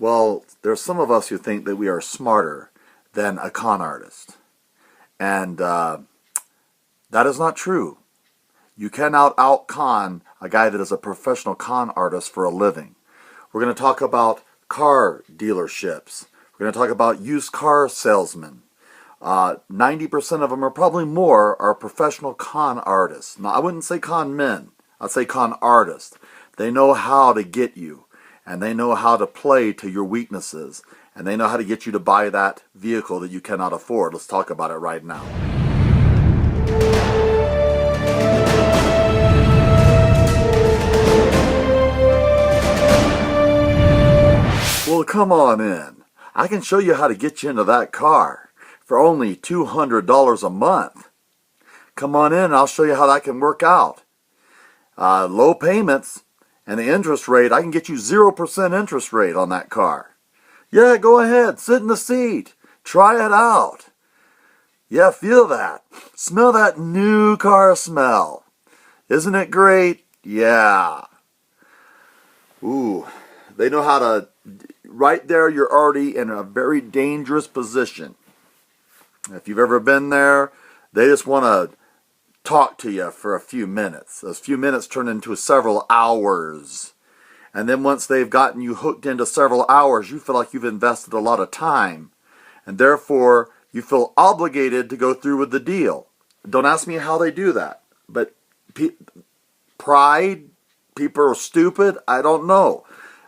Well, there's some of us who think that we are smarter than a con artist. And that is not true. You cannot out-con a guy that is a professional con artist for a living. We're going to talk about car dealerships. We're going to talk about used car salesmen. 90% of them, or probably more, are professional con artists. Now, I wouldn't say con men. I'd say con artists. They know how to get you, and they know how to play to your weaknesses, and they know how to get you to buy that vehicle that you cannot afford. Let's talk about it right now. Well, come on in. I can show you how to get you into that car for only $200 a month. Come on in and I'll show you how that can work out. Low payments and the interest rate, I can get you 0% interest rate on that car. Yeah, go ahead, sit in the seat. Try it out. Yeah, feel that. Smell that new car smell. Isn't it great? Yeah. Ooh, they know how to, right there you're already in a very dangerous position. If you've ever been there, they just want to talk to you for a few minutes. Those few minutes turn into several hours. And then once they've gotten you hooked into several hours, you feel like you've invested a lot of time. And therefore, you feel obligated to go through with the deal. Don't ask me how they do that. But pride, people are stupid, I don't know.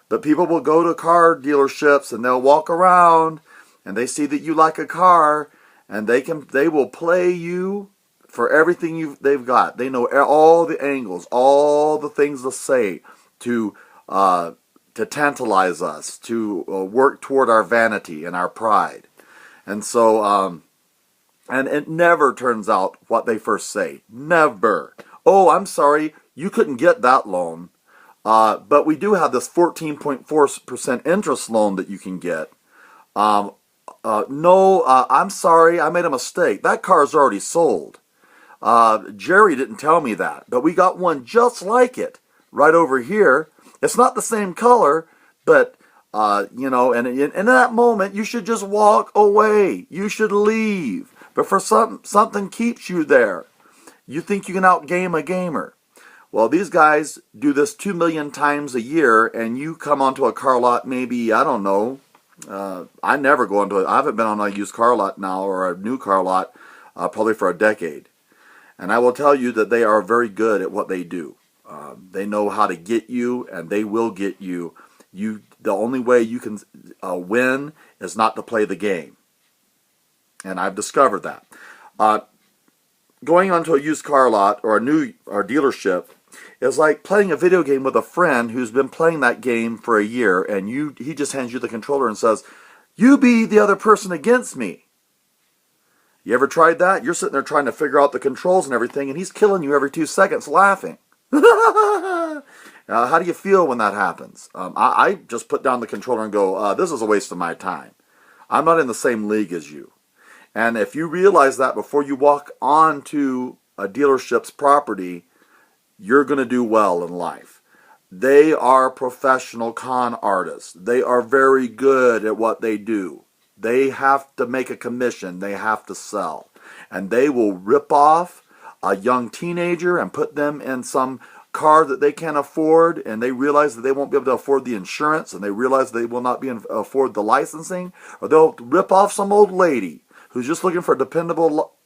But people will go to car dealerships and they'll walk around and they see that you like a car and they will play you for everything they've got. They know all the angles, all the things to say to tantalize us, to work toward our vanity and our pride. And so, and it never turns out what they first say. Never. Oh, I'm sorry, you couldn't get that loan. But we do have this 14.4% interest loan that you can get. No, I'm sorry, I made a mistake. That car's already sold. Jerry didn't tell me that, but we got one just like it right over here. It's not the same color, but, and in that moment, you should just walk away. You should leave. But for something keeps you there. You think you can outgame a gamer. Well, these guys do this 2 million times a year, and you come onto a car lot maybe, I don't know, I never go into it. I haven't been on a used car lot now or a new car lot probably for a decade. And I will tell you that they are very good at what they do. They know how to get you, and they will get you. The only way you can win is not to play the game. And I've discovered that. Going onto a used car lot or a dealership is like playing a video game with a friend who's been playing that game for a year, and he just hands you the controller and says, "You be the other person against me." You ever tried that? You're sitting there trying to figure out the controls and everything, and he's killing you every 2 seconds laughing. How do you feel when that happens? I just put down the controller and go, this is a waste of my time. I'm not in the same league as you. And if you realize that before you walk onto a dealership's property, you're going to do well in life. They are professional con artists. They are very good at what they do. They have to make a commission. They have to sell. And they will rip off a young teenager and put them in some car that they can't afford, and they realize that they won't be able to afford the insurance, and they realize they will not be able to afford the licensing, or they'll rip off some old lady who's just looking for dependable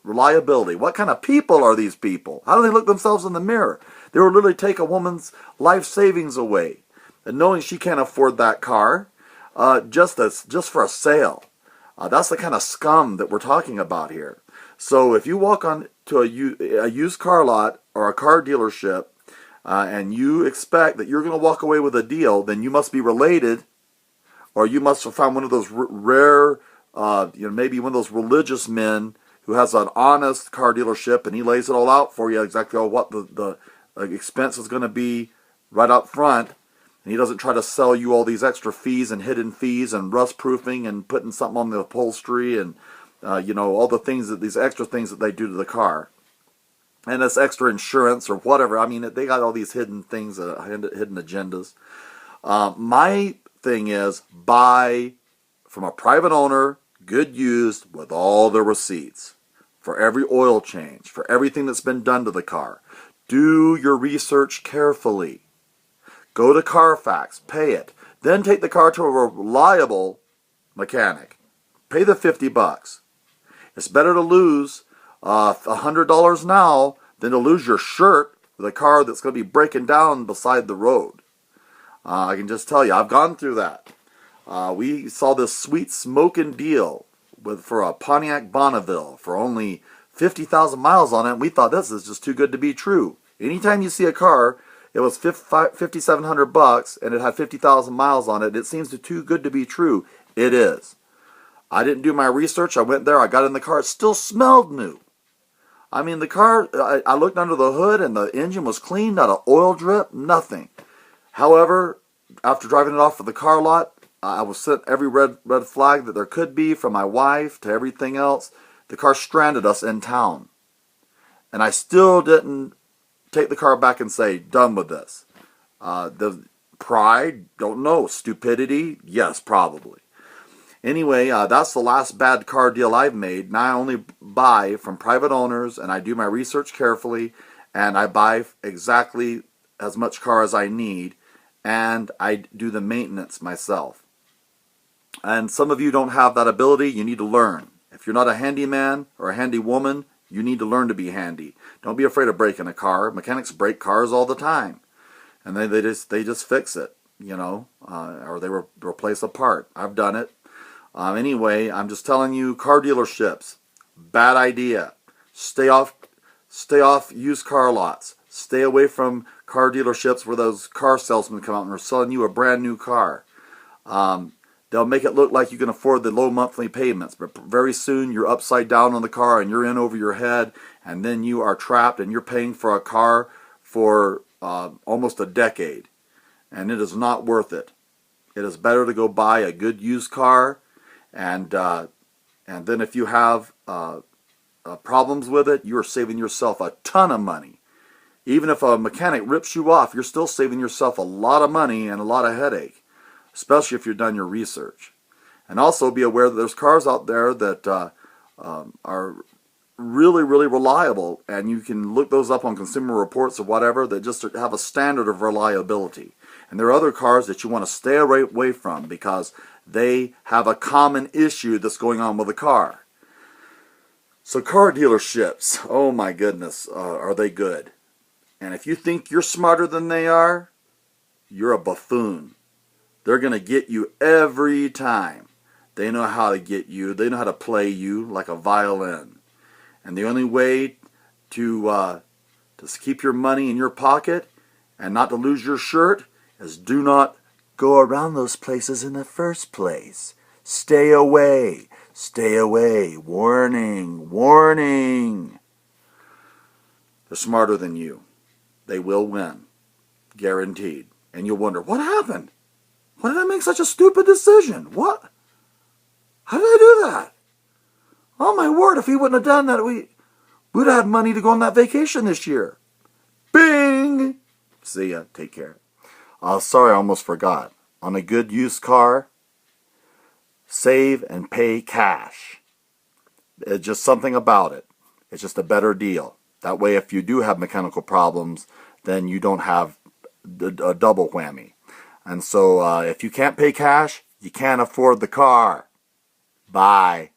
reliability. What kind of people are these people? How do they look themselves in the mirror? They will literally take a woman's life savings away, and knowing she can't afford that car, just for a sale. That's the kind of scum that we're talking about here. So if you walk on to a used car lot or a car dealership, and you expect that you're going to walk away with a deal, then you must be related, or you must have found one of those rare, maybe one of those religious men who has an honest car dealership, and he lays it all out for you exactly what the expense is going to be right up front. And he doesn't try to sell you all these extra fees and hidden fees and rust proofing and putting something on the upholstery and all the things these extra things that they do to the car. And this extra insurance or whatever. I mean, they got all these hidden things, hidden agendas. My thing is buy from a private owner, good used, with all the receipts for every oil change, for everything that's been done to the car. Do your research carefully. Go to Carfax, pay it. Then take the car to a reliable mechanic. Pay the $50. It's better to lose $100 now than to lose your shirt with a car that's going to be breaking down beside the road. I can just tell you, I've gone through that. We saw this sweet smoking deal for a Pontiac Bonneville for only 50,000 miles on it. And we thought this is just too good to be true. Anytime you see a car, it was $5,700 and it had 50,000 miles on it. It seems too good to be true. It is. I didn't do my research. I went there. I got in the car. It still smelled new. I mean, the car, I looked under the hood and the engine was clean, not an oil drip, nothing. However, after driving it off of the car lot, I was sent every red flag that there could be, from my wife to everything else. The car stranded us in town. And I still didn't take the car back and say, done with this. The pride, don't know. Stupidity, yes, probably. Anyway, that's the last bad car deal I've made. Now I only buy from private owners, and I do my research carefully, and I buy exactly as much car as I need, and I do the maintenance myself. And some of you don't have that ability. You need to learn. If you're not a handyman or a handy woman, you need to learn to be handy. Don't be afraid of breaking a car. Mechanics break cars all the time, and they just fix it, you know, or they replace a part. I've done it. Anyway, I'm just telling you, car dealerships, bad idea. Stay off used car lots. Stay away from car dealerships where those car salesmen come out and are selling you a brand new car. They'll make it look like you can afford the low monthly payments, but very soon you're upside down on the car and you're in over your head, and then you are trapped and you're paying for a car for almost a decade, and it is not worth it. It is better to go buy a good used car, and then if you have problems with it, you are saving yourself a ton of money. Even if a mechanic rips you off, you're still saving yourself a lot of money and a lot of headache, especially if you've done your research. And also be aware that there's cars out there that are really, really reliable, and you can look those up on Consumer Reports or whatever, that just have a standard of reliability. And there are other cars that you want to stay away from because they have a common issue that's going on with the car. So car dealerships, oh my goodness, are they good? And if you think you're smarter than they are, you're a buffoon. They're going to get you every time. They know how to get you. They know how to play you like a violin. And the only way to keep your money in your pocket and not to lose your shirt is do not go around those places in the first place. Stay away. Stay away. Warning. Warning. They're smarter than you. They will win. Guaranteed. And you'll wonder, what happened? Why did I make such a stupid decision? What? How did I do that? Oh my word, if he wouldn't have done that, we'd have had money to go on that vacation this year. Bing! See ya. Take care. Sorry, I almost forgot. On a good used car, save and pay cash. It's just something about it. It's just a better deal. That way, if you do have mechanical problems, then you don't have a double whammy. And so if you can't pay cash, you can't afford the car. Bye.